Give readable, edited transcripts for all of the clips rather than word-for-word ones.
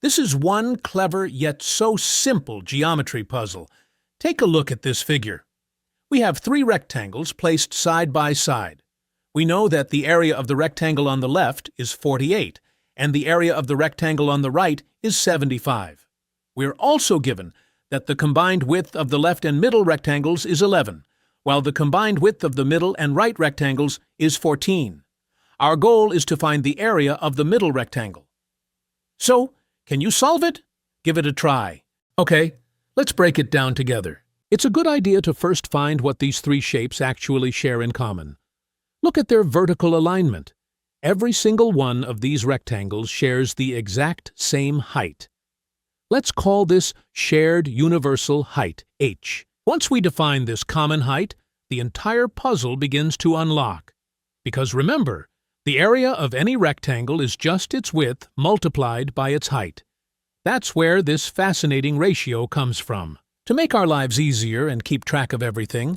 This is one clever yet so simple geometry puzzle. Take a look at this figure. We have three rectangles placed side by side. We know that the area of the rectangle on the left is 48, and the area of the rectangle on the right is 75. We are also given that the combined width of the left and middle rectangles is 11, while the combined width of the middle and right rectangles is 14. Our goal is to find the area of the middle rectangle. So, can you solve it? Give it a try. Okay, let's break it down together. It's a good idea to first find what these three shapes actually share in common. Look at their vertical alignment. Every single one of these rectangles shares the exact same height. Let's call this shared universal height, h. Once we define this common height, the entire puzzle begins to unlock. Because remember, the area of any rectangle is just its width multiplied by its height. That's where this fascinating ratio comes from. To make our lives easier and keep track of everything,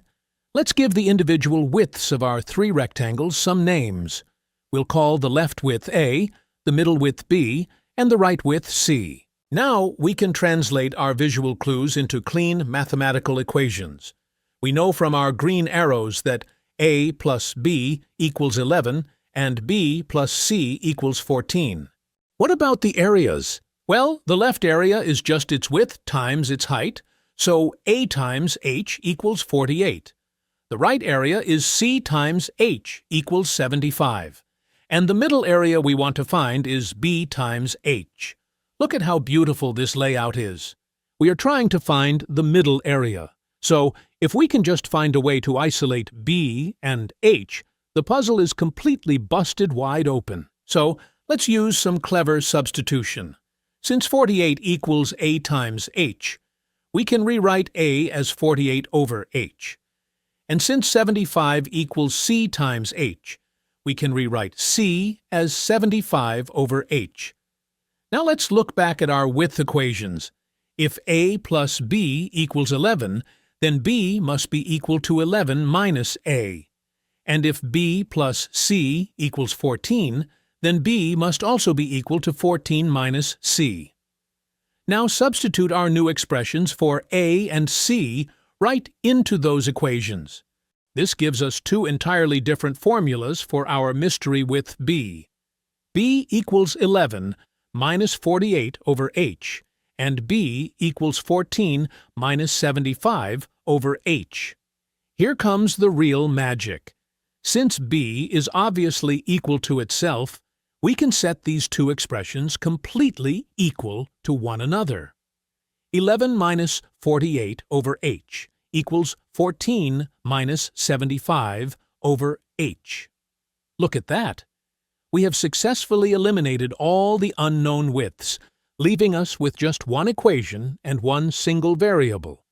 let's give the individual widths of our three rectangles some names. We'll call the left width A, the middle width B, and the right width C. Now we can translate our visual clues into clean mathematical equations. We know from our green arrows that A plus B equals 11 and B plus C equals 14. What about the areas? Well, the left area is just its width times its height, so A times H equals 48. The right area is C times H equals 75. And the middle area we want to find is B times H. Look at how beautiful this layout is. We are trying to find the middle area. So, if we can just find a way to isolate B and H, the puzzle is completely busted wide open. So, let's use some clever substitution. Since 48 equals A times H, we can rewrite A as 48 over H. And since 75 equals C times H, we can rewrite C as 75 over H. Now let's look back at our width equations. If A plus B equals 11, then B must be equal to 11 minus A. And if B plus C equals 14, then B must also be equal to 14 minus C. Now substitute our new expressions for A and C right into those equations. This gives us two entirely different formulas for our mystery width B. B equals 11 minus 48 over H, and B equals 14 minus 75 over H. Here comes the real magic. Since B is obviously equal to itself, we can set these two expressions completely equal to one another. 11 minus 48 over H equals 14 minus 75 over H. Look at that. We have successfully eliminated all the unknown widths, leaving us with just one equation and one single variable,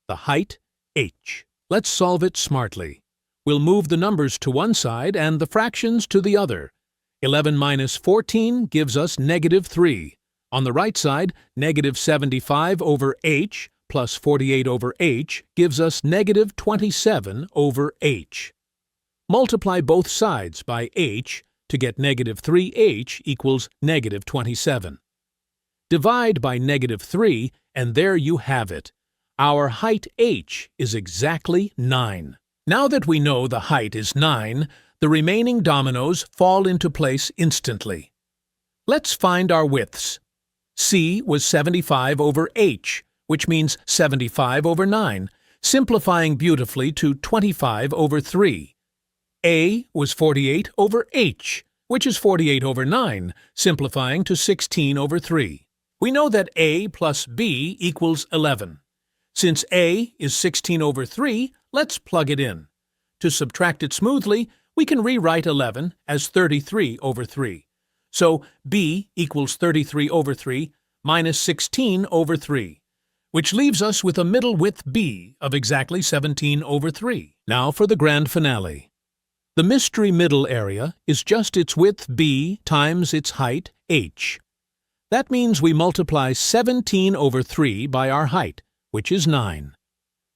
the height h. Let's solve it smartly. We'll move the numbers to one side and the fractions to the other. 11 minus 14 gives us negative 3. On the right side, negative 75 over h plus 48 over h gives us negative 27 over h. Multiply both sides by h to get negative 3h equals negative 27. Divide by negative 3, and there you have it. Our height h is exactly 9. Now that we know the height is 9, the remaining dominoes fall into place instantly. Let's find our widths. C was 75 over h, which means 75 over 9, simplifying beautifully to 25 over 3. A was 48 over h, which is 48 over 9, simplifying to 16 over 3. We know that A plus B equals 11. Since A is 16 over 3, let's plug it in. To subtract it smoothly, we can rewrite 11 as 33 over 3. So B equals 33 over 3 minus 16 over 3, which leaves us with a middle width B of exactly 17 over 3. Now for the grand finale. The mystery middle area is just its width B times its height h. That means we multiply 17 over 3 by our height, which is 9.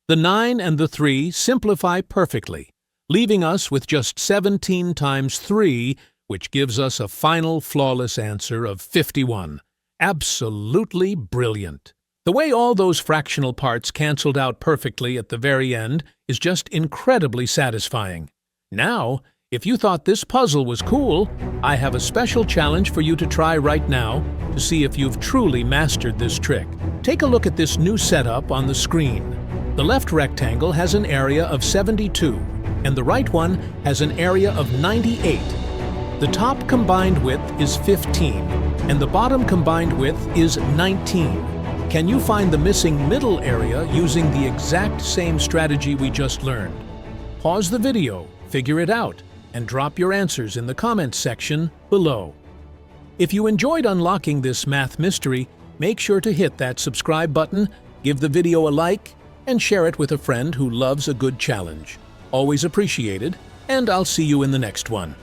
The 9 and the 3 simplify perfectly, leaving us with just 17 times 3, which gives us a final flawless answer of 51. Absolutely brilliant. The way all those fractional parts canceled out perfectly at the very end is just incredibly satisfying. Now, if you thought this puzzle was cool, I have a special challenge for you to try right now to see if you've truly mastered this trick. Take a look at this new setup on the screen. The left rectangle has an area of 72, and the right one has an area of 98. The top combined width is 15, and the bottom combined width is 19. Can you find the missing middle area using the exact same strategy we just learned? Pause the video, figure it out, and drop your answers in the comments section below. If you enjoyed unlocking this math mystery, make sure to hit that subscribe button, give the video a like, and share it with a friend who loves a good challenge. Always appreciated, and I'll see you in the next one.